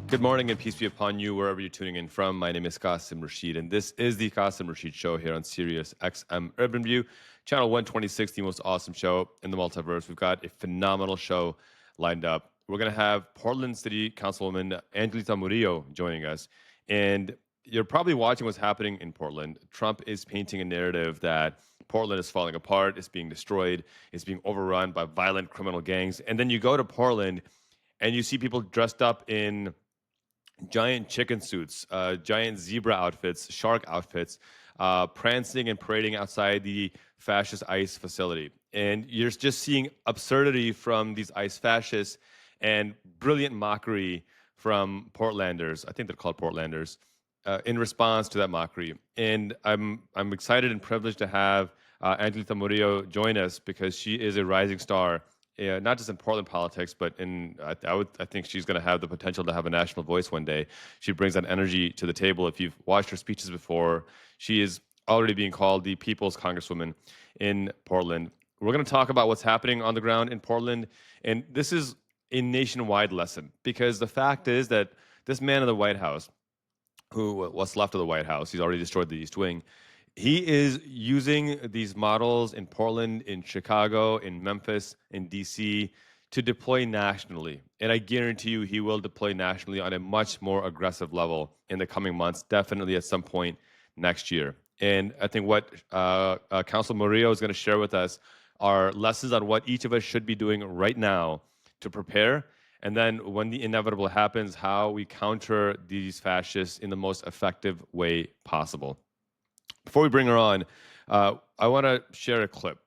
Good morning and peace be upon you wherever you're tuning in from. My name is Qasim Rashid, and this is the Qasim Rashid Show here on Sirius XM Urban View, channel 126, the most awesome show in the multiverse. We've got a phenomenal show lined up. We're going to have Portland City Councilwoman Angelita Morillo joining us. And you're probably watching what's happening in Portland. Trump is painting a narrative that Portland is falling apart, it's being destroyed, it's being overrun by violent criminal gangs. And then you go to Portland and you see people dressed up in giant chicken suits, giant zebra outfits, shark outfits, prancing and parading outside the fascist ICE facility. And you're just seeing absurdity from these ICE fascists and brilliant mockery from Portlanders. I think they're called Portlanders in response to that mockery. And I'm excited and privileged to have Angelita Murillo join us because she is a rising star. Not just in Portland politics, but I think she's going to have the potential to have a national voice one day. She brings that energy to the table. If you've watched her speeches before, she is already being called the People's Congresswoman in Portland. We're going to talk about what's happening on the ground in Portland, and this is a nationwide lesson because the fact is that this man in the White House, what's left of the White House, he's already destroyed the East Wing. He is using these models in Portland, in Chicago, in Memphis, in DC to deploy nationally. And I guarantee you he will deploy nationally on a much more aggressive level in the coming months, definitely at some point next year. And I think what Council Murillo is going to share with us are lessons on what each of us should be doing right now to prepare. And then when the inevitable happens, how we counter these fascists in the most effective way possible. Before we bring her on, I want to share a clip.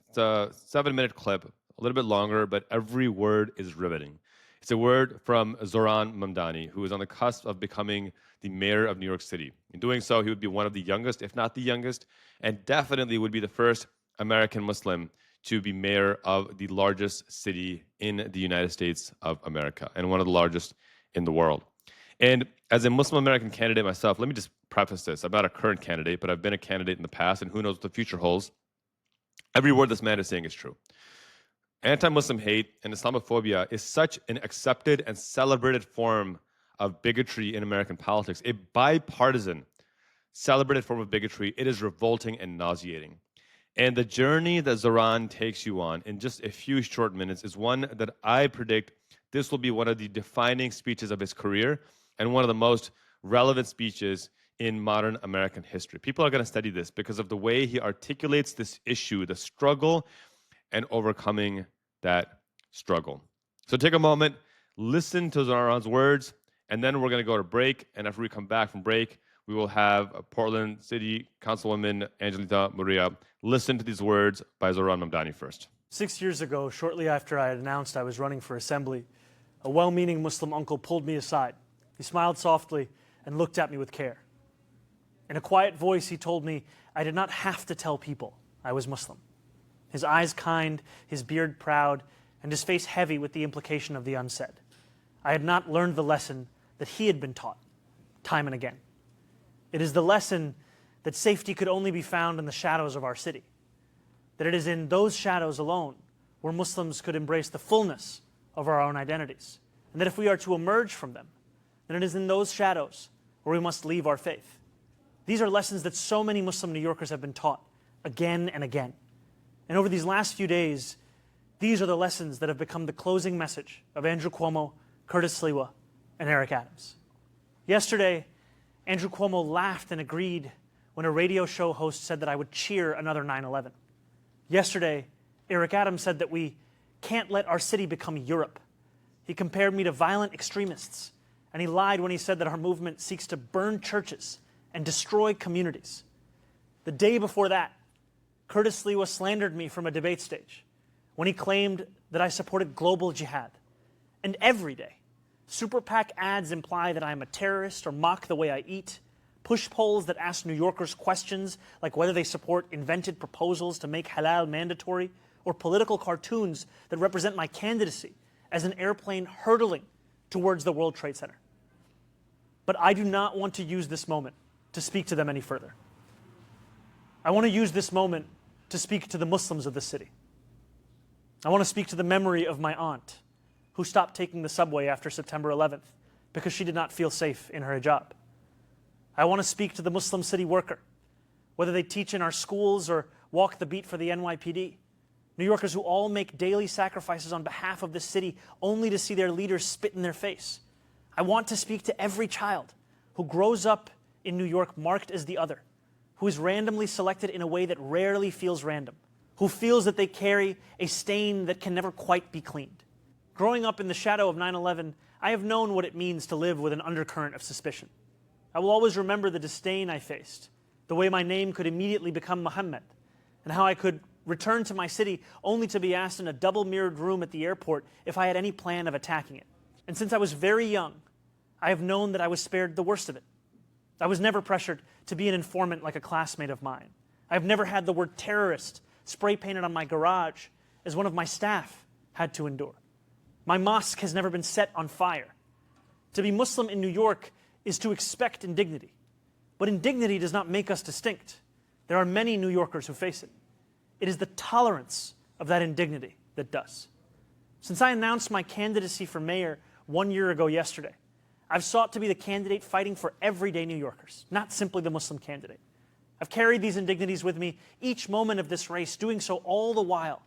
It's a 7-minute clip, a little bit longer, but every word is riveting. It's a word from Zohran Mamdani, who is on the cusp of becoming the mayor of New York City. In doing so, he would be one of the youngest, if not the youngest, and definitely would be the first American Muslim to be mayor of the largest city in the United States of America and one of the largest in the world. And as a Muslim American candidate myself, let me just preface this. I'm not a current candidate, but I've been a candidate in the past, and who knows what the future holds. Every word this man is saying is true. Anti-Muslim hate and Islamophobia is such an accepted and celebrated form of bigotry in American politics, a bipartisan, celebrated form of bigotry. It is revolting and nauseating. And the journey that Zohran takes you on in just a few short minutes is one that I predict this will be one of the defining speeches of his career and one of the most relevant speeches in modern American history. People are going to study this because of the way he articulates this issue, the struggle, and overcoming that struggle. So take a moment, listen to Zohran's words, and then we're going to go to break. And after we come back from break, we will have Portland City Councilwoman Angelita Morillo listen to these words by Zohran Mamdani first. 6 years ago, shortly after I had announced I was running for assembly, a well-meaning Muslim uncle pulled me aside. He smiled softly and looked at me with care. In a quiet voice, he told me I did not have to tell people I was Muslim. His eyes kind, his beard proud, and his face heavy with the implication of the unsaid. I had not learned the lesson that he had been taught, time and again. It is the lesson that safety could only be found in the shadows of our city, that it is in those shadows alone where Muslims could embrace the fullness of our own identities, and that if we are to emerge from them, then it is in those shadows where we must leave our faith. These are lessons that so many Muslim New Yorkers have been taught again and again. And over these last few days, these are the lessons that have become the closing message of Andrew Cuomo, Curtis Sliwa, and Eric Adams. Yesterday, Andrew Cuomo laughed and agreed when a radio show host said that I would cheer another 9/11. Yesterday, Eric Adams said that we can't let our city become Europe. He compared me to violent extremists, and he lied when he said that our movement seeks to burn churches and destroy communities. The day before that, Curtis Sliwa slandered me from a debate stage when he claimed that I supported global jihad. And every day, Super PAC ads imply that I'm a terrorist or mock the way I eat, push polls that ask New Yorkers questions like whether they support invented proposals to make halal mandatory, or political cartoons that represent my candidacy as an airplane hurtling towards the World Trade Center. But I do not want to use this moment to speak to them any further. I want to use this moment to speak to the Muslims of the city. I want to speak to the memory of my aunt, who stopped taking the subway after September 11th because she did not feel safe in her hijab. I want to speak to the Muslim city worker, whether they teach in our schools or walk the beat for the NYPD. New Yorkers who all make daily sacrifices on behalf of this city only to see their leaders spit in their face. I want to speak to every child who grows up in New York marked as the other, who is randomly selected in a way that rarely feels random, who feels that they carry a stain that can never quite be cleaned. Growing up in the shadow of 9/11, I have known what it means to live with an undercurrent of suspicion. I will always remember the disdain I faced, the way my name could immediately become Mohammed, and how I could return to my city only to be asked in a double-mirrored room at the airport if I had any plan of attacking it. And since I was very young, I have known that I was spared the worst of it. I was never pressured to be an informant like a classmate of mine. I have never had the word terrorist spray painted on my garage as one of my staff had to endure. My mosque has never been set on fire. To be Muslim in New York is to expect indignity. But indignity does not make us distinct. There are many New Yorkers who face it. It is the tolerance of that indignity that does. Since I announced my candidacy for mayor 1 year ago yesterday, I've sought to be the candidate fighting for everyday New Yorkers, not simply the Muslim candidate. I've carried these indignities with me each moment of this race, doing so all the while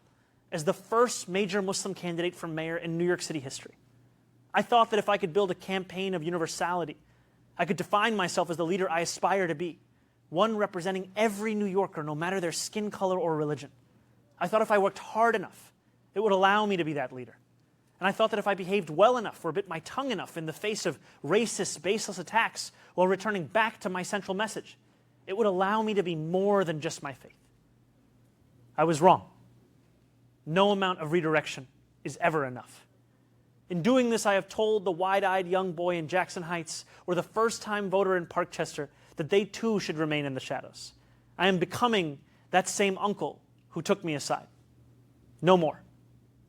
as the first major Muslim candidate for mayor in New York City history. I thought that if I could build a campaign of universality, I could define myself as the leader I aspire to be, one representing every New Yorker, no matter their skin color or religion. I thought if I worked hard enough, it would allow me to be that leader. And I thought that if I behaved well enough or bit my tongue enough in the face of racist, baseless attacks while returning back to my central message, it would allow me to be more than just my faith. I was wrong. No amount of redirection is ever enough. In doing this, I have told the wide-eyed young boy in Jackson Heights or the first-time voter in Parkchester that they too should remain in the shadows. I am becoming that same uncle who took me aside. No more.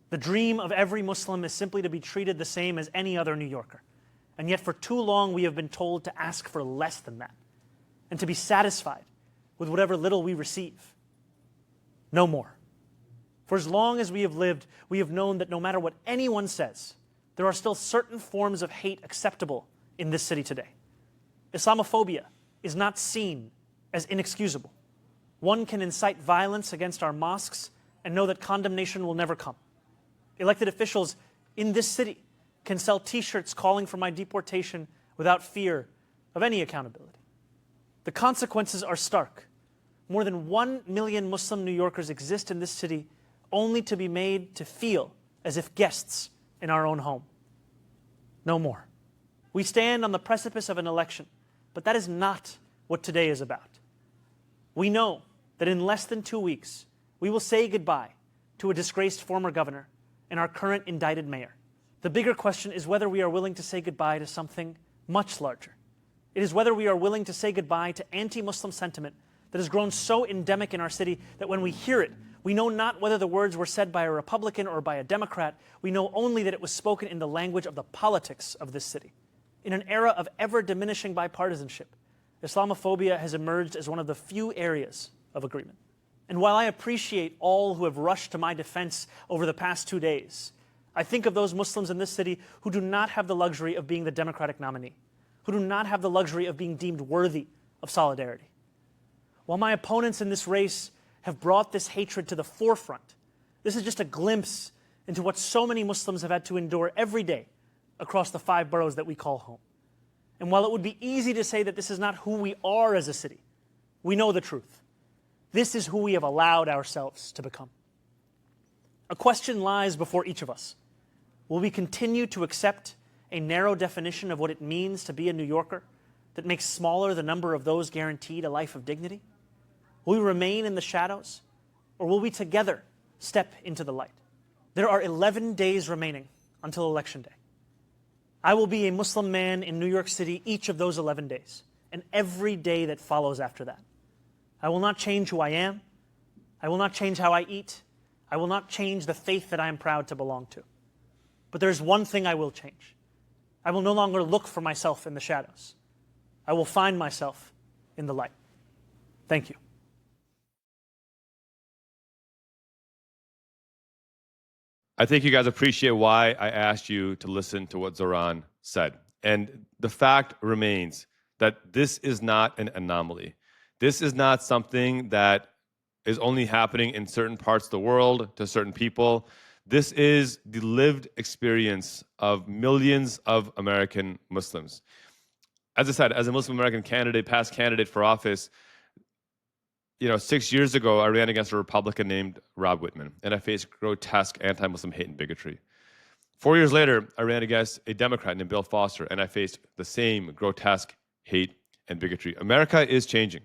The dream of every Muslim is simply to be treated the same as any other New Yorker. And yet for too long we have been told to ask for less than that and to be satisfied with whatever little we receive. No more. For as long as we have lived, we have known that no matter what anyone says, there are still certain forms of hate acceptable in this city today. Islamophobia is not seen as inexcusable. One can incite violence against our mosques and know that condemnation will never come. Elected officials in this city can sell T-shirts calling for my deportation without fear of any accountability. The consequences are stark. More than 1 million Muslim New Yorkers exist in this city only to be made to feel as if guests in our own home. No more. We stand on the precipice of an election, but that is not what today is about. We know that in less than 2 weeks, we will say goodbye to a disgraced former governor and our current indicted mayor. The bigger question is whether we are willing to say goodbye to something much larger. It is whether we are willing to say goodbye to anti-Muslim sentiment that has grown so endemic in our city that when we hear it, we know not whether the words were said by a Republican or by a Democrat. We know only that it was spoken in the language of the politics of this city. In an era of ever-diminishing bipartisanship, Islamophobia has emerged as one of the few areas of agreement. And while I appreciate all who have rushed to my defense over the past 2 days, I think of those Muslims in this city who do not have the luxury of being the Democratic nominee, who do not have the luxury of being deemed worthy of solidarity. While my opponents in this race have brought this hatred to the forefront, this is just a glimpse into what so many Muslims have had to endure every day across the 5 boroughs that we call home. And while it would be easy to say that this is not who we are as a city, we know the truth. This is who we have allowed ourselves to become. A question lies before each of us. Will we continue to accept a narrow definition of what it means to be a New Yorker that makes smaller the number of those guaranteed a life of dignity? Will we remain in the shadows, or will we together step into the light? There are 11 days remaining until Election Day. I will be a Muslim man in New York City each of those 11 days, and every day that follows after that. I will not change who I am. I will not change how I eat. I will not change the faith that I am proud to belong to. But there is one thing I will change. I will no longer look for myself in the shadows. I will find myself in the light. Thank you. I think you guys appreciate why I asked you to listen to what Zohran said. And the fact remains that this is not an anomaly. This is not something that is only happening in certain parts of the world to certain people. This is the lived experience of millions of American Muslims. As I said, as a Muslim American candidate, past candidate for office, 6 years ago, I ran against a Republican named Rob Whitman, and I faced grotesque anti-Muslim hate and bigotry. 4 years later, I ran against a Democrat named Bill Foster, and I faced the same grotesque hate and bigotry. America is changing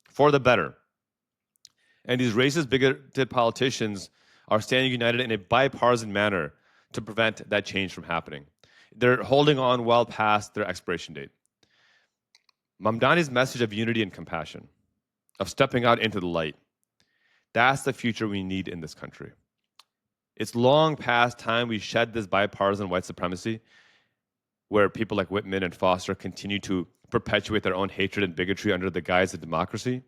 for the better. And these racist, bigoted politicians are standing united in a bipartisan manner to prevent that change from happening. They're holding on well past their expiration date. Mamdani's message of unity and compassion, of stepping out into the light, that's the future we need in this country. It's long past time we shed this bipartisan white supremacy where people like Whitman and Foster continue to perpetuate their own hatred and bigotry under the guise of democracy.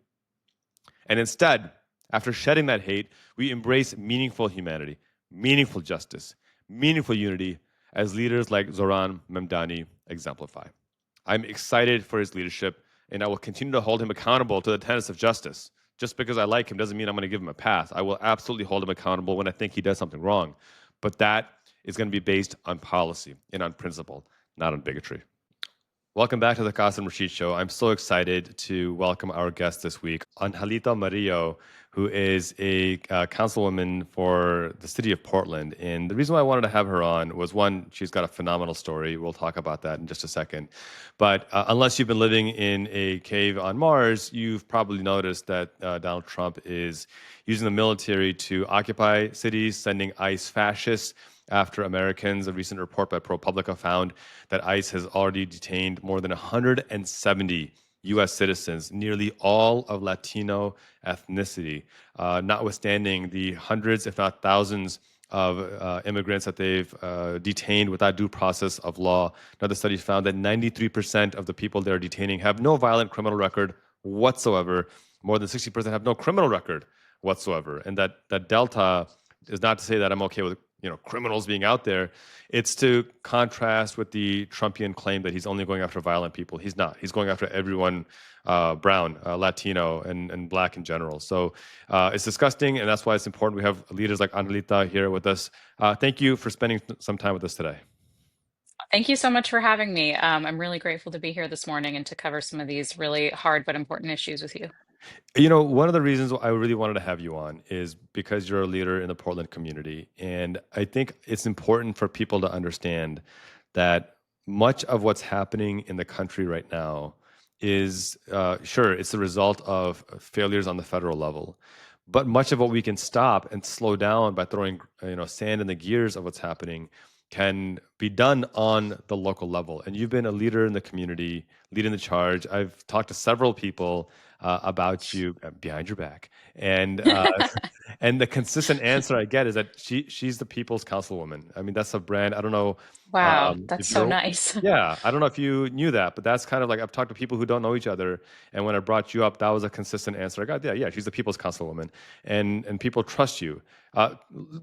And instead, after shedding that hate, we embrace meaningful humanity, meaningful justice, meaningful unity, as leaders like Zohran Mamdani exemplify. I'm excited for his leadership, and I will continue to hold him accountable to the tenets of justice. Just because I like him doesn't mean I'm going to give him a pass. I will absolutely hold him accountable when I think he does something wrong. But that is going to be based on policy and on principle, not on bigotry. Welcome back to the Qasim Rashid Show. I'm so excited to welcome our guest this week, Angelita Morillo, who is a councilwoman for the city of Portland. And the reason why I wanted to have her on was, one, she's got a phenomenal story. We'll talk about that in just a second. But unless you've been living in a cave on Mars, you've probably noticed that Donald Trump is using the military to occupy cities, sending ICE fascists after Americans. A recent report by ProPublica found that ICE has already detained more than 170 U.S. citizens, nearly all of Latino ethnicity, notwithstanding the hundreds, if not thousands, of immigrants that they've detained without due process of law. Another study found that 93% of the people they're detaining have no violent criminal record whatsoever. More than 60% have no criminal record whatsoever. And that delta is not to say that I'm okay with criminals being out there. It's to contrast with the Trumpian claim that he's only going after violent people. He's not. He's going after everyone, brown, Latino, and black in general. So it's disgusting, and that's why it's important we have leaders like Angelita here with us. Thank you for spending some time with us today. Thank you so much for having me. I'm really grateful to be here this morning and to cover some of these really hard but important issues with you. One of the reasons I really wanted to have you on is because you're a leader in the Portland community. And I think it's important for people to understand that much of what's happening in the country right now is, sure, it's the result of failures on the federal level. But much of what we can stop and slow down by throwing, sand in the gears of what's happening can be done on the local level. And you've been a leader in the community, leading the charge. I've talked to several people about you behind your back, and and the consistent answer I get is that she's the people's councilwoman. I mean, that's a brand. I don't know Wow, that's if so you're. nice. Yeah, I don't know if you knew that, but that's kind of like I've talked to people who don't know each other, and when I brought you up, that was a consistent answer I got. Yeah, yeah, she's the people's councilwoman, and people trust you. Uh,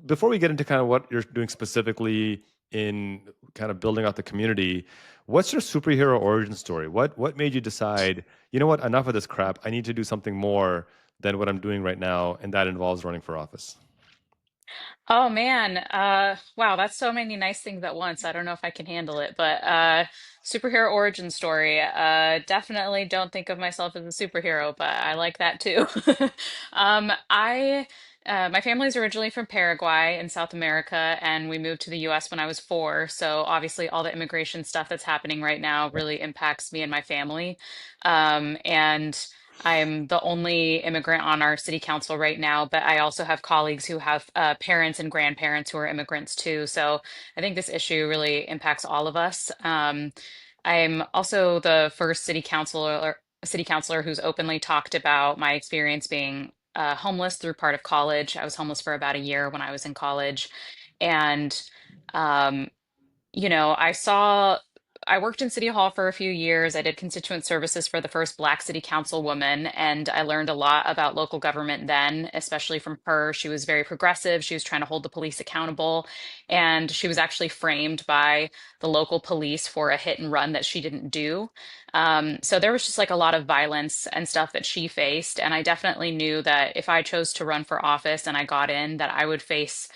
Before we get into kind of what you're doing specifically in kind of building out the community, what's your superhero origin story? What made you decide, you know what, enough of this crap. I need to do something more than what I'm doing right now, and that involves running for office. Oh man, wow, that's so many nice things at once. I don't know if I can handle it, but superhero origin story. Definitely don't think of myself as a superhero, but I like that too. My family's originally from Paraguay in South America, and we moved to the US when I was 4. So obviously, all the immigration stuff that's happening right now really impacts me and my family. And I'm the only immigrant on our city council right now, but I also have colleagues who have parents and grandparents who are immigrants too. So I think this issue really impacts all of us. I'm also the first city councilor who's openly talked about my experience being homeless through part of college. I was homeless for about a year when I was in college, and um, I saw I worked in City Hall for a few years. I did constituent services for the first Black City Councilwoman, and I learned a lot about local government then, especially from her. She was very progressive. She was trying to hold the police accountable, and she was actually framed by the local police for a hit and run that she didn't do. So there was just like a lot of violence and stuff that she faced, and I definitely knew that if I chose to run for office and I got in, that I would face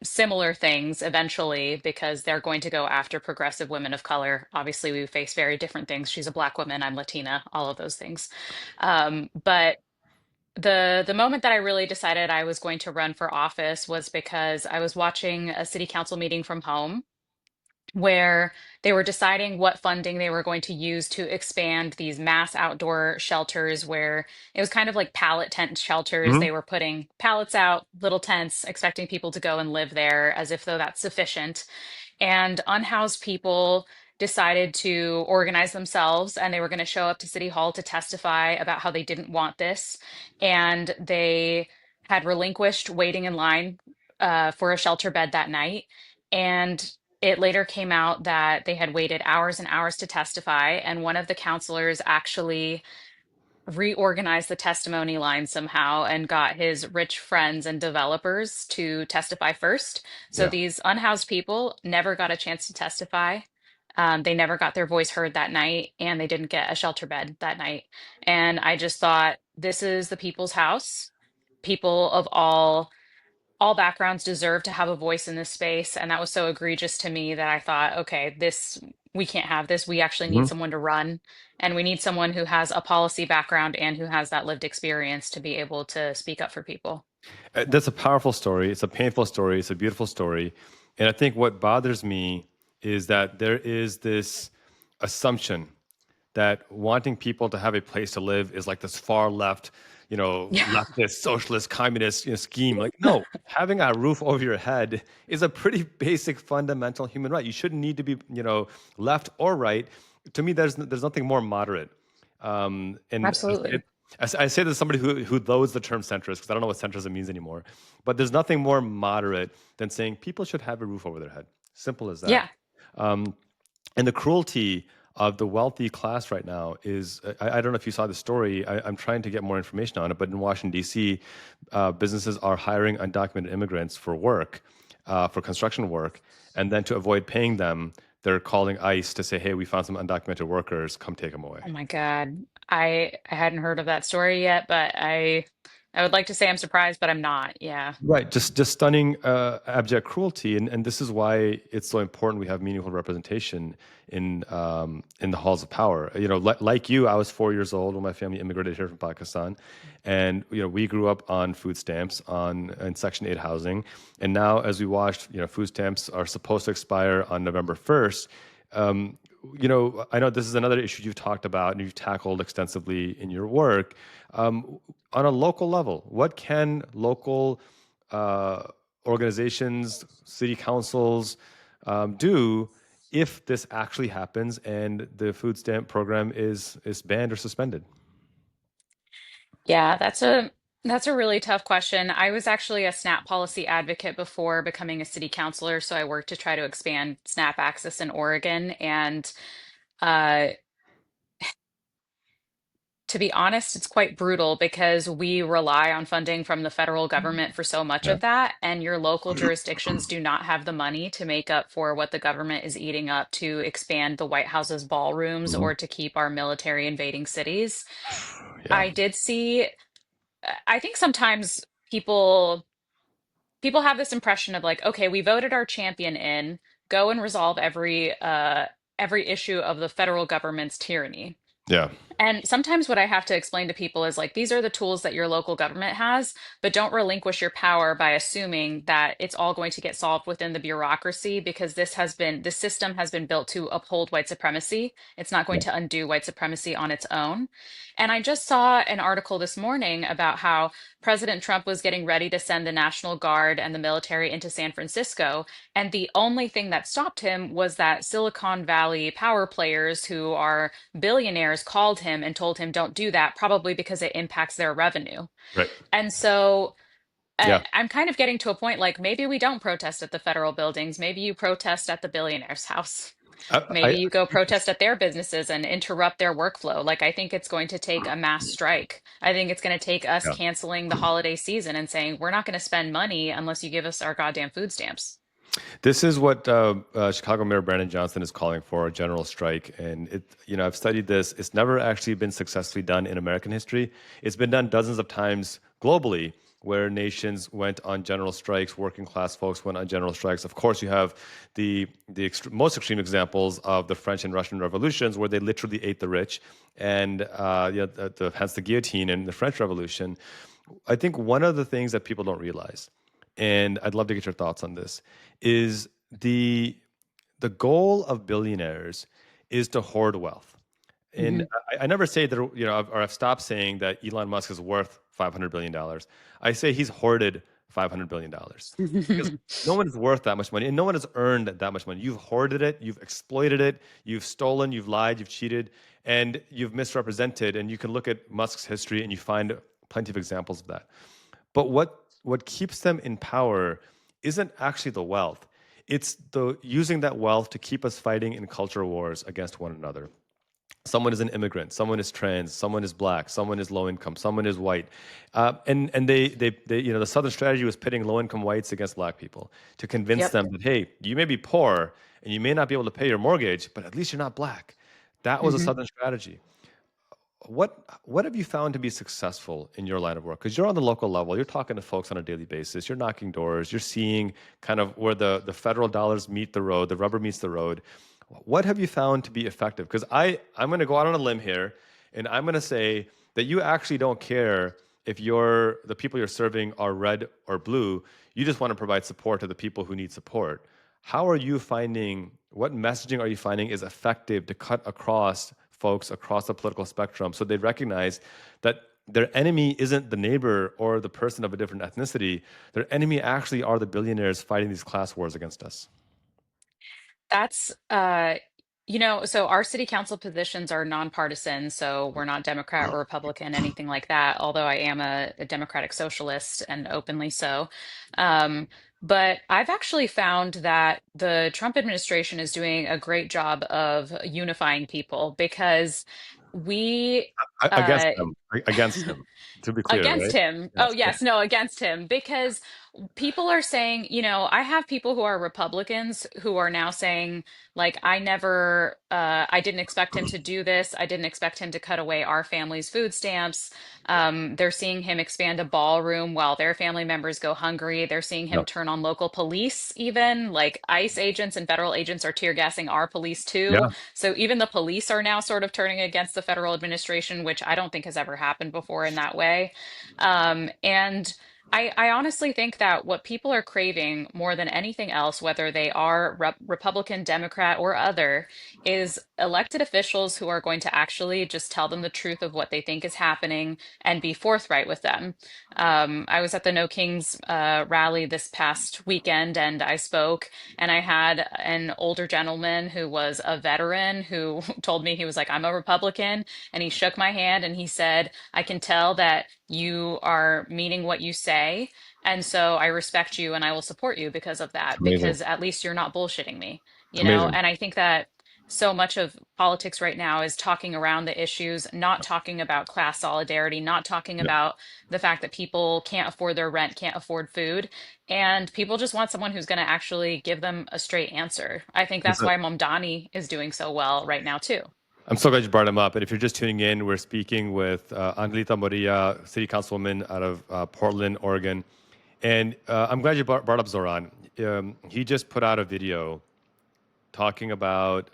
similar things eventually because they're going to go after progressive women of color. Obviously, we face very different things. She's a Black woman, I'm Latina, all of those things. But the moment that I really decided I was going to run for office was because I was watching a city council meeting from home where they were deciding what funding they were going to use to expand these mass outdoor shelters where it was kind of like pallet tent shelters. Hmm. They were putting pallets out, little tents, expecting people to go and live there as if though that's sufficient. And unhoused people decided to organize themselves and they were going to show up to City Hall to testify about how they didn't want this. And they had relinquished waiting in line for a shelter bed that night. And it later came out that they had waited hours and hours to testify. And one of the counselors actually reorganized the testimony line somehow and got his rich friends and developers to testify first. So Yeah. these unhoused people never got a chance to testify. They never got their voice heard that night, and they didn't get a shelter bed that night. And I just thought, this is the people's house. People of all backgrounds deserve to have a voice in this space. And that was so egregious to me that I thought, okay, this, we can't have this. We actually need Mhm. someone to run. And we need someone who has a policy background and who has that lived experience to be able to speak up for people. That's a powerful story. It's a painful story. It's a beautiful story. And I think what bothers me is that there is this assumption that wanting people to have a place to live is like this far left, Yeah, leftist, socialist, communist, scheme. Like, no, having a roof over your head is a pretty basic, fundamental human right. You shouldn't need to be, left or right. To me, there's nothing more moderate. And absolutely. I say this as somebody who loathes the term centrist because I don't know what centrism means anymore. But there's nothing more moderate than saying people should have a roof over their head. Simple as that. Yeah. Um, and the cruelty of the wealthy class right now is I don't know if you saw the story. I'm trying to get more information on it, but in Washington, D.C., businesses are hiring undocumented immigrants for work, for construction work. And then to avoid paying them, they're calling ICE to say, hey, we found some undocumented workers, come take them away. Oh my God. I hadn't heard of that story yet, but I would like to say I'm surprised, but I'm not. Yeah. Right, just stunning abject cruelty, and this is why it's so important we have meaningful representation in the halls of power. Like you, I was 4 years old when my family immigrated here from Pakistan, and we grew up on food stamps in Section 8 housing, and now as we watched, food stamps are supposed to expire on November 1st. I know this is another issue you've talked about and you've tackled extensively in your work. On a local level, what can local uh, organizations, city councils do if this actually happens and the food stamp program is banned or suspended? Yeah, that's a really tough question. I was actually a SNAP policy advocate before becoming a city councilor, so I worked to try to expand SNAP access in Oregon. And uh, to be honest, it's quite brutal because we rely on funding from the federal government for so much Yeah. of that, and your local jurisdictions do not have the money to make up for what the government is eating up to expand the White House's ballrooms Mhm. or to keep our military invading cities. Yeah. I did see, I think sometimes people have this impression of like, okay, we voted our champion in, go and resolve every issue of the federal government's tyranny. Yeah. And sometimes what I have to explain to people is like, these are the tools that your local government has, but don't relinquish your power by assuming that it's all going to get solved within the bureaucracy because this system has been built to uphold white supremacy. It's not going Yeah. to undo white supremacy on its own. And I just saw an article this morning about how President Trump was getting ready to send the National Guard and the military into San Francisco. And the only thing that stopped him was that Silicon Valley power players who are billionaires called him and told him, don't do that, probably because it impacts their revenue. Right. And so Yeah. I'm kind of getting to a point like maybe we don't protest at the federal buildings. Maybe you protest at the billionaire's house. Maybe you go protest at their businesses and interrupt their workflow. Like, I think it's going to take a mass strike. I think it's going to take us Yeah. canceling the holiday season and saying, we're not going to spend money unless you give us our goddamn food stamps. This is what Chicago Mayor Brandon Johnson is calling for, a general strike. And I've studied this. It's never actually been successfully done in American history. It's been done dozens of times globally, where nations went on general strikes, working class folks went on general strikes. Of course, you have the most extreme examples of the French and Russian revolutions, where they literally ate the rich, and hence the guillotine and the French Revolution. I think one of the things that people don't realize, and I'd love to get your thoughts on this, is the goal of billionaires is to hoard wealth. And I never say that, or I've stopped saying that Elon Musk is worth $500 billion. I say he's hoarded $500 billion because no one is worth that much money and no one has earned that much money. You've hoarded it, you've exploited it, you've stolen, you've lied, you've cheated, and you've misrepresented. And you can look at Musk's history and you find plenty of examples of that. But what keeps them in power isn't actually the wealth. It's the using that wealth to keep us fighting in culture wars against one another. Someone is an immigrant, someone is trans, someone is black, someone is low income, someone is white, and the Southern strategy was pitting low income whites against black people to convince Yep. them that, hey, you may be poor and you may not be able to pay your mortgage, but at least you're not black. That was a hmm Southern strategy. What have you found to be successful in your line of work? Because you're on the local level, you're talking to folks on a daily basis, you're knocking doors, you're seeing kind of where the federal dollars meet the road, the rubber meets the road. What have you found to be effective? Because I'm going to go out on a limb here, and I'm going to say that you actually don't care if the people you're serving are red or blue. You just want to provide support to the people who need support. What messaging are you finding is effective to cut across folks across the political spectrum so they recognize that their enemy isn't the neighbor or the person of a different ethnicity? Their enemy actually are the billionaires fighting these class wars against us. That's, so our city council positions are nonpartisan, so we're not Democrat or Republican, anything like that, although I am a democratic socialist and openly so. Um, but I've actually found that the Trump administration is doing a great job of unifying people because we, Against uh, them, against him, to be clear, against right? him. Oh, Yes, yeah. yes, no, against him. Because people are saying, I have people who are Republicans who are now saying, like, I didn't expect him to do this. I didn't expect him to cut away our family's food stamps. They're seeing him expand a ballroom while their family members go hungry. They're seeing him No. turn on local police, even like ICE agents and federal agents are tear gassing our police too. Yeah. So even the police are now sort of turning against the federal administration, which I don't think has ever happened before in that way. And I honestly think that what people are craving more than anything else, whether they are Republican, Democrat, or other, is elected officials who are going to actually just tell them the truth of what they think is happening and be forthright with them. I was at the No Kings rally this past weekend and I spoke, and I had an older gentleman who was a veteran who told me, he was like, I'm a Republican. And he shook my hand and he said, I can tell that you are meaning what you say. And so I respect you and I will support you because of that, Amazing. because at least you're not bullshitting me, Amazing. And I think that so much of politics right now is talking around the issues, not talking about class solidarity, not talking Yeah. about the fact that people can't afford their rent, can't afford food. And people just want someone who's going to actually give them a straight answer. I think that's Listen, why Mamdani is doing so well right now, too. I'm so glad you brought him up. And if you're just tuning in, we're speaking with Angelita Morillo, City Councilwoman out of Portland, Oregon. And I'm glad you brought up Zohran. He just put out a video talking about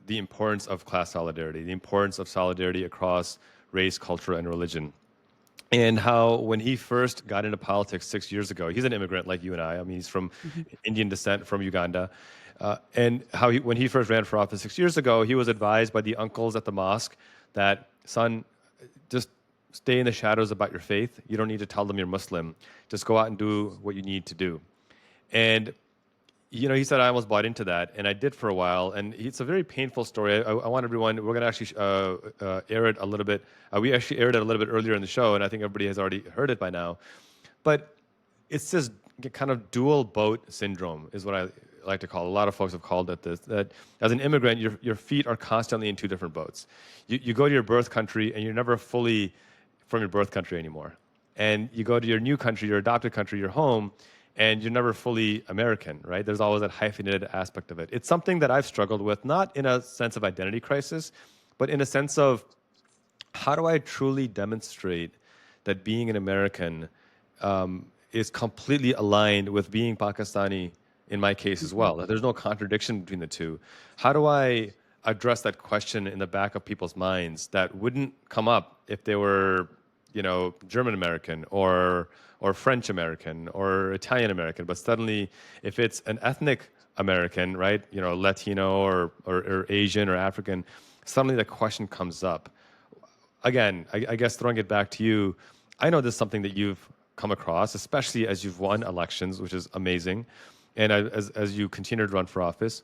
the importance of class solidarity, the importance of solidarity across race, culture, and religion. And how when he first got into politics 6 years ago, he's an immigrant like you and I. I mean, he's from Indian descent from Uganda. And how when he first ran for office 6 years ago, he was advised by the uncles at the mosque that, son, just stay in the shadows about your faith. You don't need to tell them you're Muslim. Just go out and do what you need to do. And he said I almost bought into that, and I did for a while. And it's a very painful story. I want everyone. We're going to actually air it a little bit. We actually aired it a little bit earlier in the show, and I think everybody has already heard it by now. But it's this kind of dual boat syndrome, is what like to call, a lot of folks have called it this, that as an immigrant, your feet are constantly in two different boats. You go to your birth country and you're never fully from your birth country anymore. And you go to your new country, your adopted country, your home, and you're never fully American, right? There's always that hyphenated aspect of it. It's something that I've struggled with, not in a sense of identity crisis, but in a sense of how do I truly demonstrate that being an American is completely aligned with being Pakistani in my case as well? That there's no contradiction between the two. How do I address that question in the back of people's minds that wouldn't come up if they were, German American or French American or Italian American, but suddenly if it's an ethnic American, right, Latino or Asian or African, suddenly the question comes up again, I guess throwing it back to you, I know this is something that you've come across, especially as you've won elections, which is amazing, and as you continue to run for office.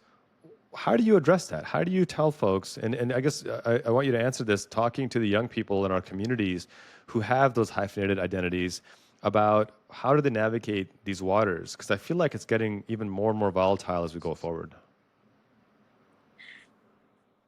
How do you address that? How do you tell folks? And I guess I want you to answer this, talking to the young people in our communities who have those hyphenated identities about how do they navigate these waters? Because I feel like it's getting even more and more volatile as we go forward.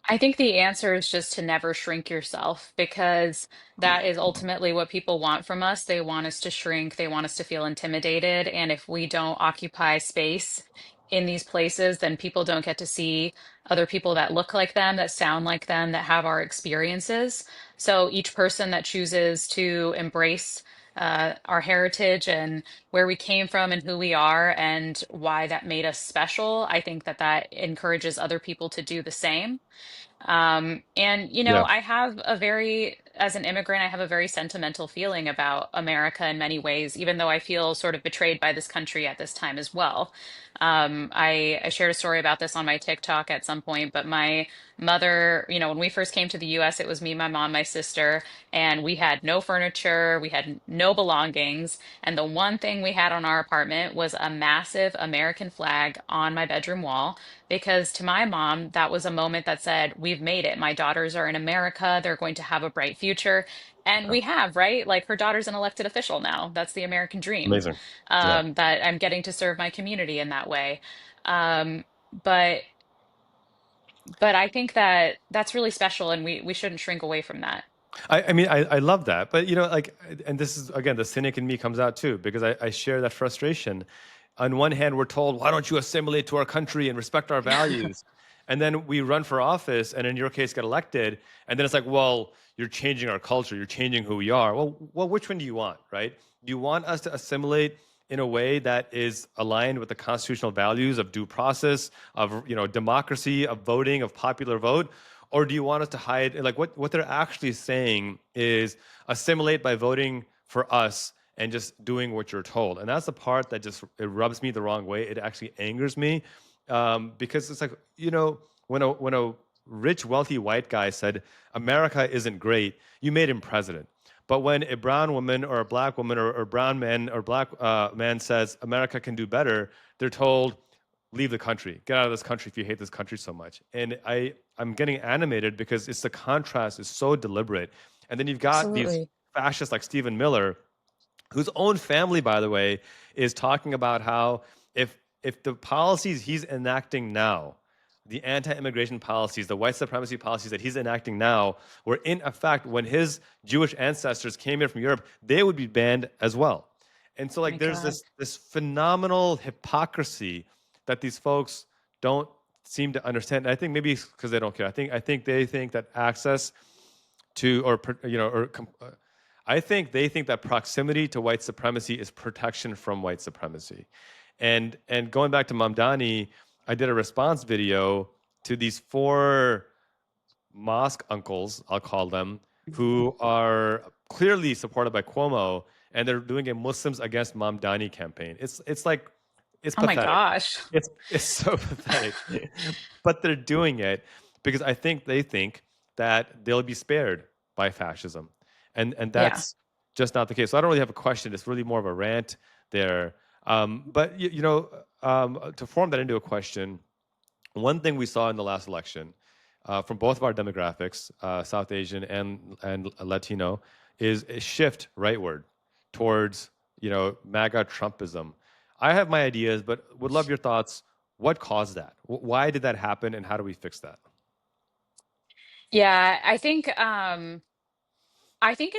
I think the answer is just to never shrink yourself because that is ultimately what people want from us. They want us to shrink, they want us to feel intimidated. And if we don't occupy space in these places, then people don't get to see other people that look like them, that sound like them, that have our experiences. So each person that chooses to embrace our heritage and where we came from and who we are and why that made us special, I think that that encourages other people to do the same. And Yeah. I have a very, as an immigrant, I have a very sentimental feeling about America in many ways, even though I feel sort of betrayed by this country at this time as well. I shared a story about this on my TikTok at some point, but my mother, when we first came to the US, it was me, my mom, my sister, and we had no furniture, we had no belongings. And the one thing we had on our apartment was a massive American flag on my bedroom wall because to my mom, that was a moment that said, we've made it. My daughters are in America. They're going to have a bright future. And Yeah. we have, right? Like her daughter's an elected official now. That's the American dream, Amazing. Yeah. that I'm getting to serve my community in that way. Um, but but I think that that's really special, and we shouldn't shrink away from that. I mean, I love that, but and this is again the cynic in me comes out too because I share that frustration. On one hand, we're told, "Why don't you assimilate to our country and respect our values?" And then we run for office, and in your case, get elected, and then it's like, "Well, you're changing our culture, you're changing who we are." Well, which one do you want, right? Do you want us to assimilate in a way that is aligned with the constitutional values of due process, of democracy, of voting, of popular vote? Or do you want us to hide? Like what they're actually saying is assimilate by voting for us and just doing what you're told. And that's the part that just it rubs me the wrong way. It actually angers me because it's like when a rich wealthy white guy said America isn't great, you made him president. But when a brown woman or a black woman or brown man or black man says America can do better, they're told leave the country, get out of this country if you hate this country so much. And I'm getting animated because it's the contrast is so deliberate. And then you've got these Absolutely. fascists like Stephen Miller, whose own family, by the way, is talking about how if the policies he's enacting now, the anti-immigration policies, the white supremacy policies that he's enacting now, were in effect when his Jewish ancestors came here from Europe, they would be banned as well. And so, Oh like, my there's God. this phenomenal hypocrisy that these folks don't seem to understand. And I think maybe because they don't care. I think they think that access to I think they think that proximity to white supremacy is protection from white supremacy. And going back to Mamdani, I did a response video to these four mosque uncles, I'll call them, who are clearly supported by Cuomo, and they're doing a Muslims Against Mamdani campaign. It's like it's Oh my pathetic. gosh. It's so pathetic, but they're doing it because I think they think that they'll be spared by fascism, and Yeah. that's just not the case. So I don't really have a question. It's really more of a rant there. But to form that into a question, one thing we saw in the last election from both of our demographics, South Asian and Latino, is a shift rightward towards MAGA Trumpism. I have my ideas, but would love your thoughts. What caused that? Why did that happen, and how do we fix that? Yeah, I think in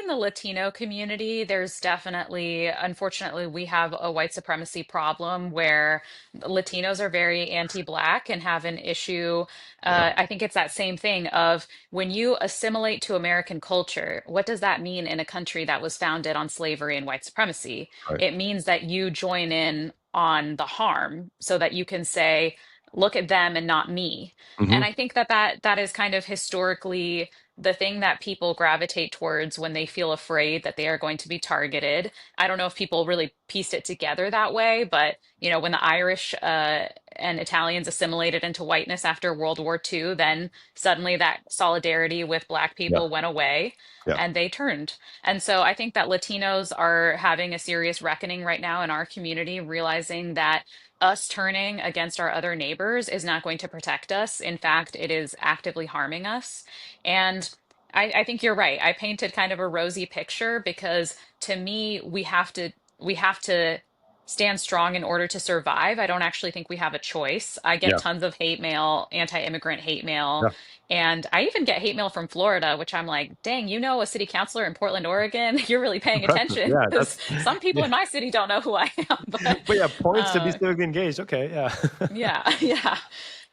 the Latino community, there's definitely, unfortunately, we have a white supremacy problem where Latinos are very anti-Black and have an issue. Yeah. I think it's that same thing of when you assimilate to American culture, what does that mean in a country that was founded on slavery and white supremacy? Right. It means that you join in on the harm so that you can say, look at them and not me. Hmm. And I think that is kind of historically the thing that people gravitate towards when they feel afraid that they are going to be targeted. I don't know if people really pieced it together that way, but when the Irish and Italians assimilated into whiteness after World War II, then suddenly that solidarity with Black Yeah. people went away Yeah. and they turned. And so I think that Latinos are having a serious reckoning right now in our community, realizing that us turning against our other neighbors is not going to protect us. In fact, it is actively harming us. And I think you're right. I painted kind of a rosy picture because to me, we have to stand strong in order to survive. I don't actually think we have a choice. I get Yeah. tons of hate mail, anti-immigrant hate mail, Yeah. and I even get hate mail from Florida, which I'm like, dang, a city councilor in Portland, Oregon, you're really paying Impressive. attention Yeah. because That's some people yeah. in my city don't know who I am. But But yeah, points to be uh, civically engaged. Okay. Yeah. yeah, yeah.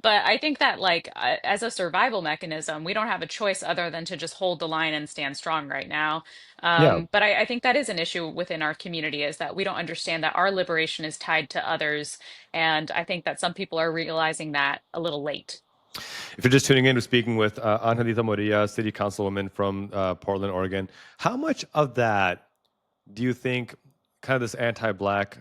But I think that, like, as a survival mechanism, we don't have a choice other than to just hold the line and stand strong right now. Yeah. But I think that is an issue within our community is that we don't understand that our liberation is tied to others. And I think that some people are realizing that a little late. If you're just tuning in, we're speaking with Angelita Morillo, City Councilwoman from Portland, Oregon. How much of that do you think, kind of this anti-Black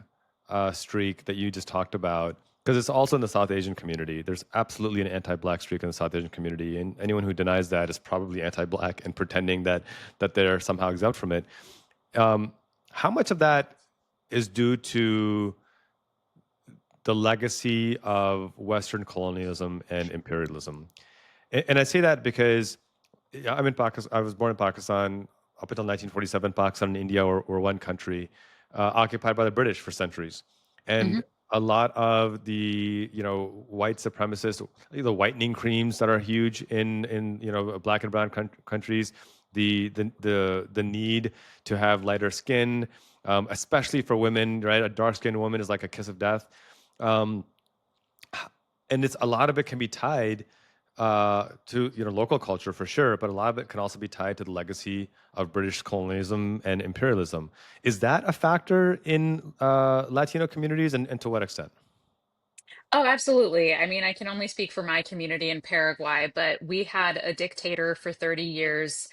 streak that you just talked about, because it's also in the South Asian community, there's absolutely an anti-Black streak in the South Asian community, and anyone who denies that is probably anti-Black and pretending that they're somehow exempt from it. Um, how much of that is due to the legacy of Western colonialism and imperialism? And I say that because I'm in Pakistan. I was born in Pakistan up until 1947. Pakistan and India were one country occupied by the British for centuries, Hmm. and a lot of the white supremacists, the whitening creams that are huge in black and brown countries, the need to have lighter skin, especially for women. Right, a dark skinned woman is like a kiss of death. Um, and it's a lot of it can be tied to local culture for sure, but a lot of it can also be tied to the legacy of British colonialism and imperialism. Is that a factor in Latino communities, and to what extent? Oh, absolutely. I mean, I can only speak for my community in Paraguay, but we had a dictator for 30 years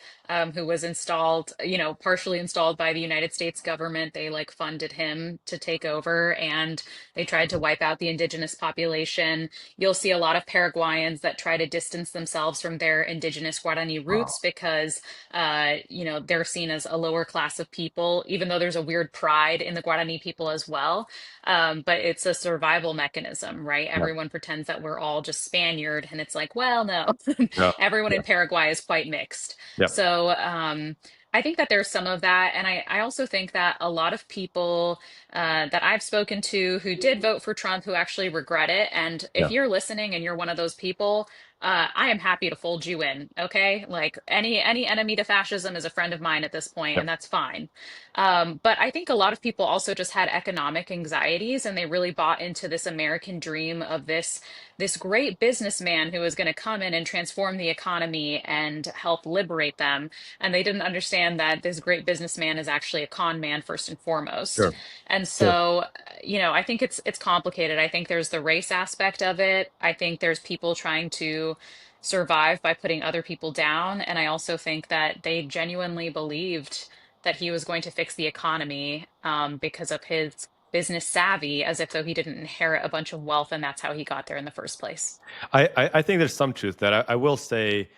who was installed, partially installed by the United States government. They like funded him to take over and they tried to wipe out the indigenous population. You'll see a lot of Paraguayans that try to distance themselves from their indigenous Guarani Wow. roots because, they're seen as a lower class of people, even though there's a weird pride in the Guarani people as well. But it's a survival mechanism, right? Yeah. Everyone pretends that we're all just Spaniard, and it's like, well, no, Yeah. everyone Yeah. in Paraguay is quite mixed. Yeah. So I think that there's some of that. And I also think that a lot of people that I've spoken to who did vote for Trump who actually regret it. And if Yeah. you're listening and you're one of those people, I am happy to fold you in. Okay, like any enemy to fascism is a friend of mine at this point, Yeah. and that's fine. But I think a lot of people also just had economic anxieties and they really bought into this American dream of this great businessman who was going to come in and transform the economy and help liberate them. And they didn't understand that this great businessman is actually a con man first and foremost. Sure. And Sure. so, I think it's complicated. I think there's the race aspect of it. I think there's people trying to survive by putting other people down. And I also think that they genuinely believed that he was going to fix the economy because of his business savvy, as if though he didn't inherit a bunch of wealth and that's how he got there in the first place. I think there's some truth that I will say.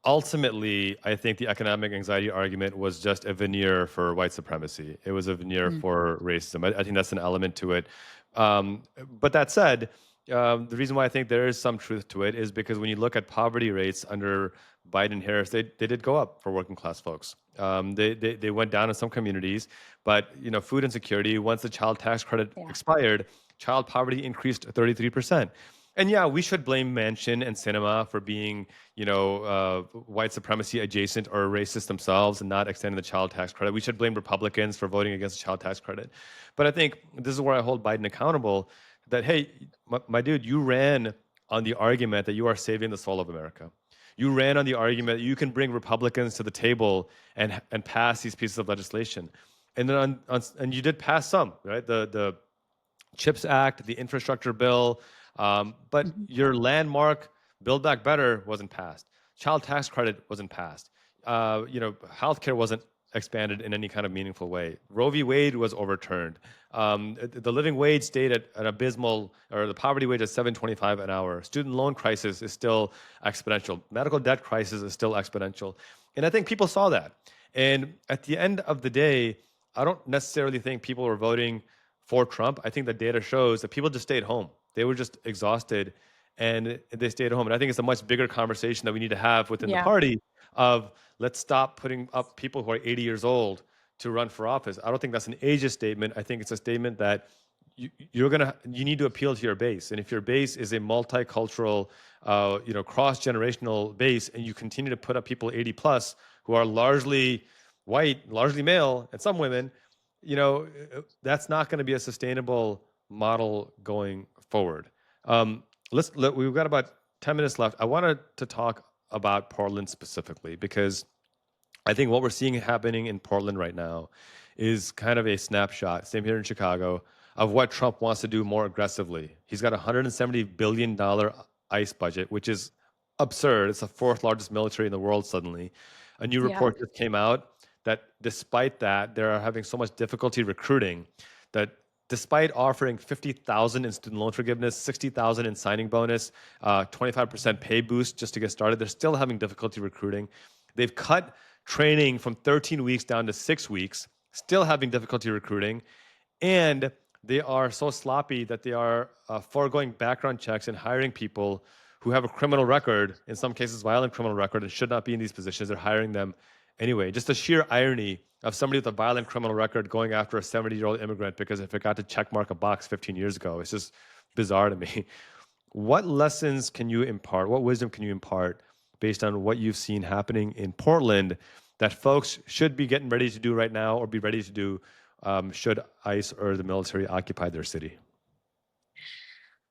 Ultimately, I think the economic anxiety argument was just a veneer for white supremacy. It was a veneer Mm. for racism. I think that's an element to it. But that said, the reason why I think there is some truth to it is because when you look at poverty rates under Biden and Harris, they did go up for working class folks. They went down in some communities, but food insecurity. Once the child tax credit Yeah. expired, child poverty increased 33%. And yeah, we should blame Manchin and Cinema for being, white supremacy adjacent or racist themselves and not extending the child tax credit. We should blame Republicans for voting against the child tax credit. But I think this is where I hold Biden accountable that, hey, my dude, you ran on the argument that you are saving the soul of America. You ran on the argument that you can bring Republicans to the table and pass these pieces of legislation. And then and you did pass some, right? The CHIPS Act, the infrastructure bill, but Mhm. your landmark Build Back Better wasn't passed. Child tax credit wasn't passed. Healthcare wasn't expanded in any kind of meaningful way. Roe v. Wade was overturned. The living wage stayed at an abysmal, or the poverty wage at 7.25 an hour. Student loan crisis is still exponential. Medical debt crisis is still exponential. And I think people saw that. And at the end of the day, I don't necessarily think people were voting for Trump. I think the data shows that people just stayed home. They were just exhausted and they stayed home. And I think it's a much bigger conversation that we need to have within the Yeah. party of let's stop putting up people who are 80 years old to run for office. I don't think that's an ageist statement. I think it's a statement that you need to appeal to your base. And if your base is a multicultural, cross-generational base, and you continue to put up people 80 plus who are largely white, largely male, and some women, that's not going to be a sustainable model going forward. We've got about 10 minutes left. I wanted to talk about Portland specifically because I think what we're seeing happening in Portland right now is kind of a snapshot, same here in Chicago, of what Trump wants to do more aggressively. He's got a $170 billion ICE budget, which is absurd. It's the fourth largest military in the world suddenly. A new Yeah. report just came out that despite that, they're having so much difficulty recruiting that despite offering 50,000 in student loan forgiveness, 60,000 in signing bonus, 25% pay boost just to get started, they're still having difficulty recruiting. They've cut training from 13 weeks down to 6 weeks, still having difficulty recruiting. And they are so sloppy that they are foregoing background checks and hiring people who have a criminal record, in some cases, violent criminal record, and should not be in these positions. They're hiring them anyway. Just the sheer irony of somebody with a violent criminal record going after a 70-year-old immigrant because it forgot to check mark a box 15 years ago. It's just bizarre to me. What lessons can you impart? What wisdom can you impart based on what you've seen happening in Portland that folks should be getting ready to do right now or be ready to do should ICE or the military occupy their city?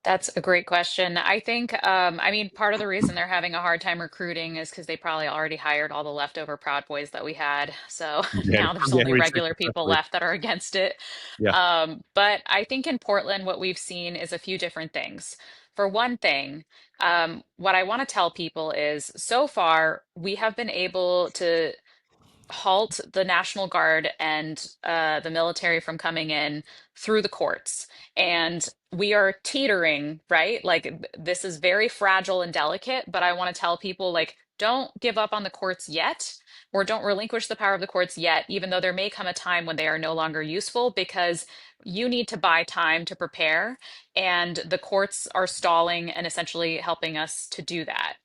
That's a great question. I think, I mean, part of the reason they're having a hard time recruiting is because they probably already hired all the leftover Proud Boys that we had. So now there's only January 6th, regular people especially. left that are against it. Yeah. But I think in Portland, what we've seen is a few different things. For one thing, what I want to tell people is so far, we have been able to halt the National Guard and the military from coming in through the courts. And we are teetering, right? Like this is very fragile and delicate, but I want to tell people like, don't give up on the courts yet, or don't relinquish the power of the courts yet, even though there may come a time when they are no longer useful because you need to buy time to prepare. And the courts are stalling and essentially helping us to do that.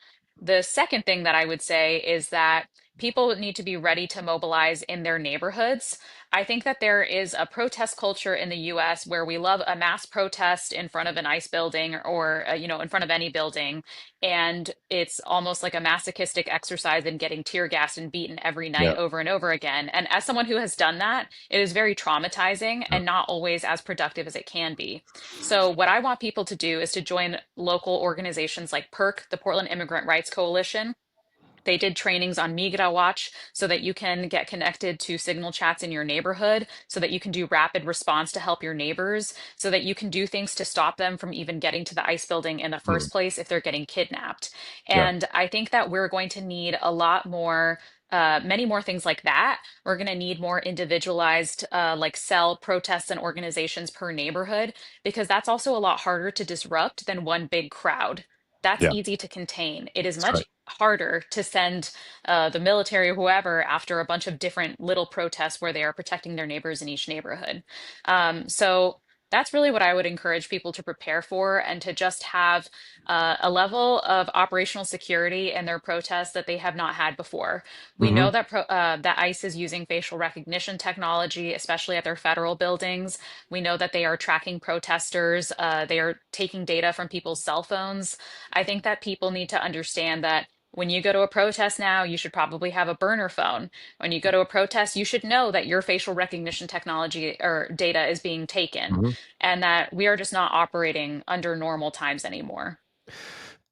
The second thing that I would say is that people need to be ready to mobilize in their neighborhoods. I think that there is a protest culture in the US where we love a mass protest in front of an ICE building or in front of any building, and it's almost like a masochistic exercise in getting tear gassed and beaten every night Yeah. over and over again. And as someone who has done that, it is very traumatizing Yeah. and not always as productive as it can be. So what I want people to do is to join local organizations like PERC, the Portland Immigrant Rights Coalition. They did trainings on Migra Watch so that you can get connected to signal chats in your neighborhood, so that you can do rapid response to help your neighbors, so that you can do things to stop them from even getting to the ICE building in the Mm. first place if they're getting kidnapped. Yeah. And I think that we're going to need a lot more. Many more things like that. We're going to need more individualized, like cell protests and organizations per neighborhood, because that's also a lot harder to disrupt than one big crowd. That's Yeah. easy to contain. It is That's much right. harder to send the military or whoever after a bunch of different little protests where they are protecting their neighbors in each neighborhood. So that's really what I would encourage people to prepare for and to just have a level of operational security in their protests that they have not had before. We Hmm. know that that ICE is using facial recognition technology, especially at their federal buildings. We know that they are tracking protesters. They are taking data from people's cell phones. I think that people need to understand that when you go to a protest now, you should probably have a burner phone. When you go to a protest, you should know that your facial recognition technology or data is being taken and that we are just not operating under normal times anymore.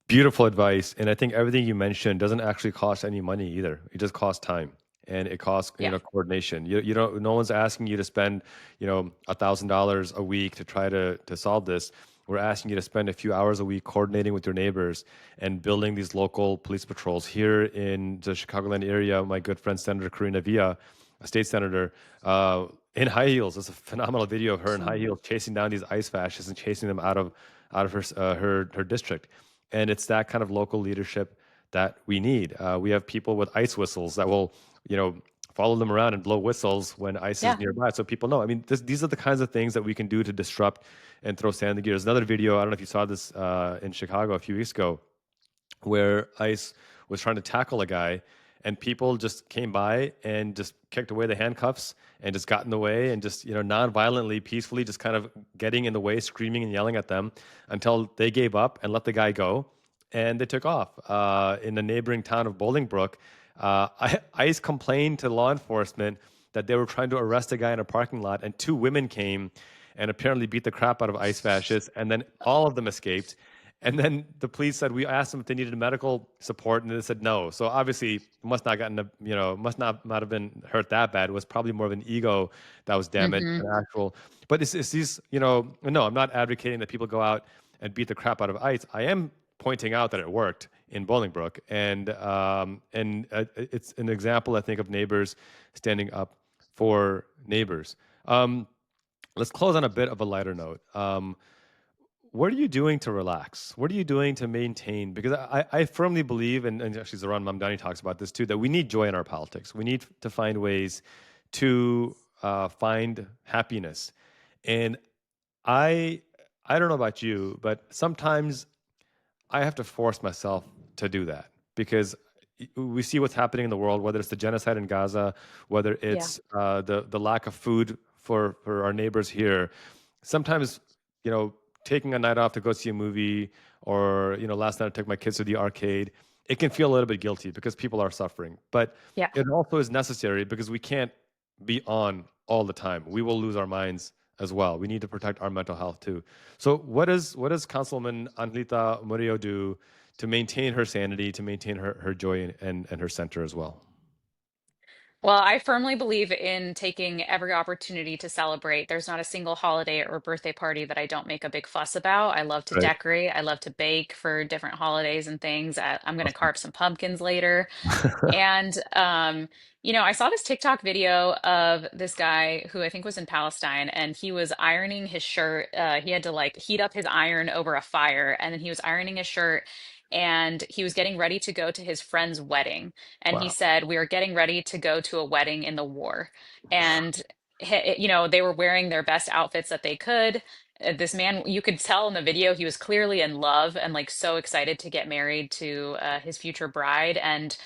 Beautiful advice. And I think everything you mentioned doesn't actually cost any money either. It just costs time and it costs, Yeah. coordination. You don't, no one's asking you to spend, $1,000 a week to try to solve this. We're asking you to spend a few hours a week coordinating with your neighbors and building these local police patrols. Here in the Chicagoland area, my good friend Senator Karina Villa, a state senator, in high heels. It's a phenomenal video of her in high heels chasing down these ICE fascists and chasing them out of her district. And it's that kind of local leadership that we need. We have people with ice whistles that will, you know, follow them around and blow whistles when ice is Yeah. nearby, so people know. I mean, these are the kinds of things that we can do to disrupt and throw sand in the gears. Another video, I don't know if you saw this in Chicago a few weeks ago, where ICE was trying to tackle a guy, and people just came by and just kicked away the handcuffs and just got in the way and just, non-violently, peacefully, just kind of getting in the way, screaming and yelling at them until they gave up and let the guy go, and they took off. In the neighboring town of Bolingbrook, ICE complained to law enforcement that they were trying to arrest a guy in a parking lot, and two women came and apparently beat the crap out of ICE fascists, and then all of them escaped. And then the police said, we asked them if they needed medical support, and they said no. So obviously, must not have been hurt that bad. It was probably more of an ego that was damaged Hmm. than actual. But it's these, no, I'm not advocating that people go out and beat the crap out of ICE. I am pointing out that it worked in Bolingbrook, and it's an example, I think, of neighbors standing up for neighbors. Let's close on a bit of a lighter note. What are you doing to relax? What are you doing to maintain? Because I firmly believe, and actually Zohran Mamdani talks about this too, that we need joy in our politics. We need to find ways to find happiness. And I I don't know about you, but sometimes I have to force myself to do that because we see what's happening in the world, whether it's the genocide in Gaza, whether Yeah. it's the lack of food for our neighbors here. Sometimes, you know, taking a night off to go see a movie, or last night I took my kids to the arcade. It can feel a little bit guilty because people are suffering, but Yeah. it also is necessary because we can't be on all the time. We will lose our minds as well. We need to protect our mental health too. So what does Councilwoman Angelita Morillo do to maintain her sanity, to maintain her joy and her center as well? Well, I firmly believe in taking every opportunity to celebrate. There's not a single holiday or birthday party that I don't make a big fuss about. I love to Right. decorate. I love to bake for different holidays and things. I'm going to carve some pumpkins later. And I saw this TikTok video of this guy who I think was in Palestine, and he was ironing his shirt. He had to like heat up his iron over a fire, and then he was ironing his shirt, and he was getting ready to go to his friend's wedding. And he Wow. said, "We are getting ready to go to a wedding in the war." And they were wearing their best outfits that they could. This man, you could tell in the video, he was clearly in love and like so excited to get married to his future bride. And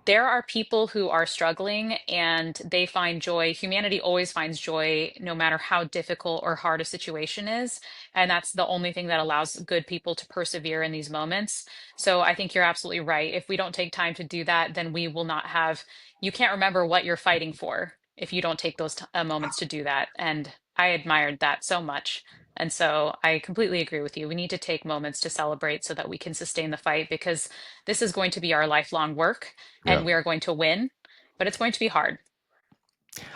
there are people who are struggling and they find joy. Humanity always finds joy no matter how difficult or hard a situation is. And that's the only thing that allows good people to persevere in these moments. So I think you're absolutely right. If we don't take time to do that, then we will not have, you can't remember what you're fighting for if you don't take those moments to do that. And I admired that so much. And so I completely agree with you. We need to take moments to celebrate so that we can sustain the fight because this is going to be our lifelong work Yeah. and we are going to win, but it's going to be hard.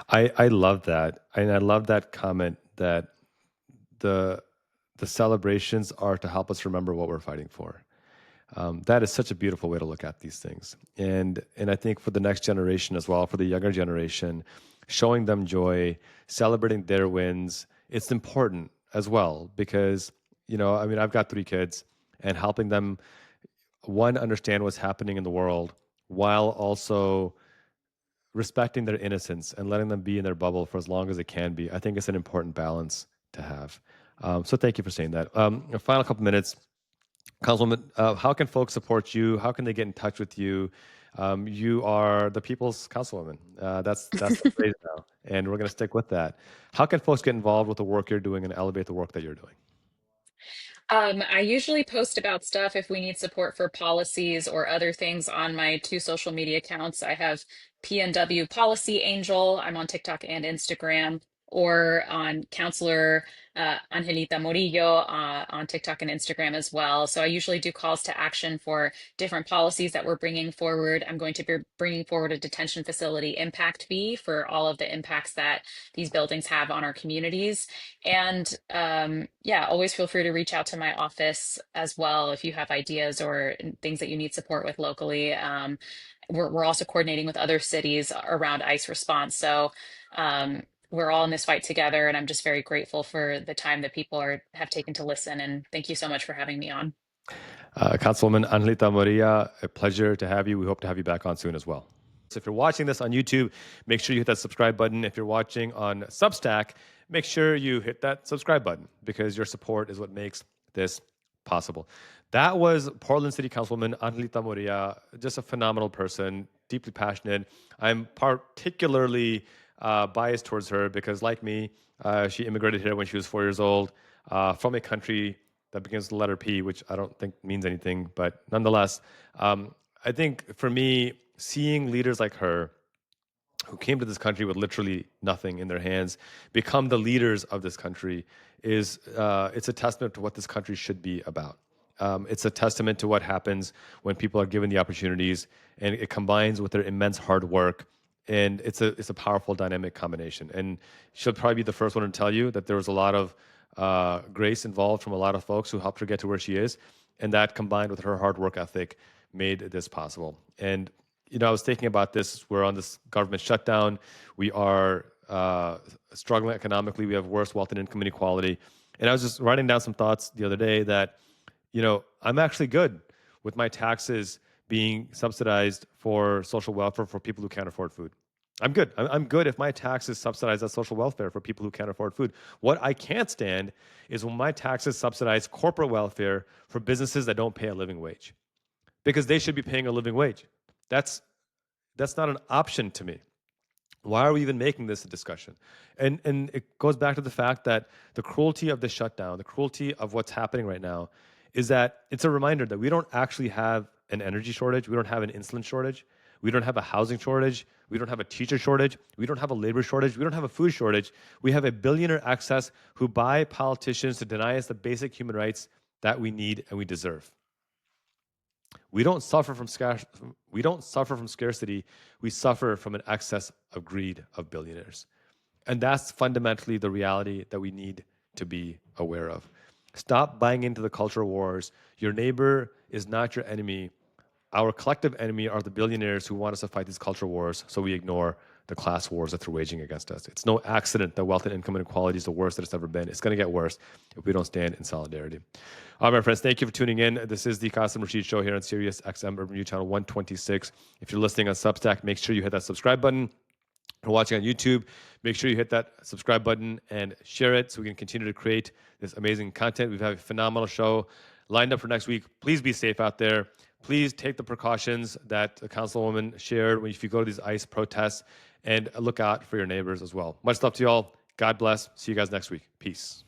I love that. And I love that comment that the the celebrations are to help us remember what we're fighting for. That is such a beautiful way to look at these things, and I think for the next generation as well, for the younger generation, showing them joy, celebrating their wins, it's important as well because I mean, I've got three kids, and helping them one understand what's happening in the world while also respecting their innocence and letting them be in their bubble for as long as it can be. I think it's an important balance to have. So thank you for saying that. A final couple minutes. Councilwoman, how can folks support you? How can they get in touch with you? You are the people's councilwoman. That's the phrase now, and we're going to stick with that. How can folks get involved with the work you're doing and elevate the work that you're doing? I usually post about stuff if we need support for policies or other things on my two social media accounts. I have PNW Policy Angel. I'm on TikTok and Instagram, or on Counselor Angelita Morillo on TikTok and Instagram as well. So I usually do calls to action for different policies that we're bringing forward. I'm going to be bringing forward a detention facility impact fee for all of the impacts that these buildings have on our communities. And yeah, always feel free to reach out to my office as well if you have ideas or things that you need support with locally. We're also coordinating with other cities around ICE response. So we're all in this fight together, and I'm just very grateful for the time that people have taken to listen. And thank you so much for having me on. Councilwoman Angelita Morillo, a pleasure to have you. We hope to have you back on soon as well. So if you're watching this on YouTube, make sure you hit that subscribe button. If you're watching on Substack, make sure you hit that subscribe button, because your support is what makes this possible. That was Portland City Councilwoman Angelita Morillo, just a phenomenal person, deeply passionate. I'm particularly biased towards her because, like me, she immigrated here when she was 4 years old from a country that begins with the letter P, which I don't think means anything, but nonetheless, I think for me, seeing leaders like her who came to this country with literally nothing in their hands become the leaders of this country is it's a testament to what this country should be about. It's a testament to what happens when people are given the opportunities, and it combines with their immense hard work. And it's a powerful dynamic combination. And she'll probably be the first one to tell you that there was a lot of grace involved from a lot of folks who helped her get to where she is. And that combined with her hard work ethic made this possible. And, you know, I was thinking about this. We're on this government shutdown. We are struggling economically. We have worse wealth and income inequality. And I was just writing down some thoughts the other day that, you know, I'm actually good with my taxes being subsidized for social welfare for people who can't afford food. I'm good. I'm good if my taxes subsidize that social welfare for people who can't afford food. What I can't stand is when my taxes subsidize corporate welfare for businesses that don't pay a living wage, because they should be paying a living wage. That's not an option to me. Why are we even making this a discussion? And it goes back to the fact that the cruelty of the shutdown, the cruelty of what's happening right now, is that it's a reminder that we don't actually have an energy shortage. We don't have an insulin shortage. We don't have a housing shortage. We don't have a teacher shortage. We don't have a labor shortage. We don't have a food shortage. We have a billionaire excess who buy politicians to deny us the basic human rights that we need and we deserve. We don't suffer from scarcity. We suffer from an excess of greed of billionaires. And that's fundamentally the reality that we need to be aware of. Stop buying into the culture wars. Your neighbor is not your enemy. Our collective enemy are the billionaires who want us to fight these culture wars, so we ignore the class wars that they're waging against us. It's no accident that wealth and income inequality is the worst that it's ever been. It's going to get worse if we don't stand in solidarity. All right, my friends, thank you for tuning in. This is the Qasim Rashid Show here on Sirius XM Urban View Channel 126. If you're listening on Substack, make sure you hit that subscribe button. If you're watching on YouTube, make sure you hit that subscribe button and share it so we can continue to create this amazing content. We've had a phenomenal show lined up for next week. Please be safe out there. Please take the precautions that the councilwoman shared if you go to these ICE protests, and look out for your neighbors as well. Much love to you all. God bless. See you guys next week. Peace.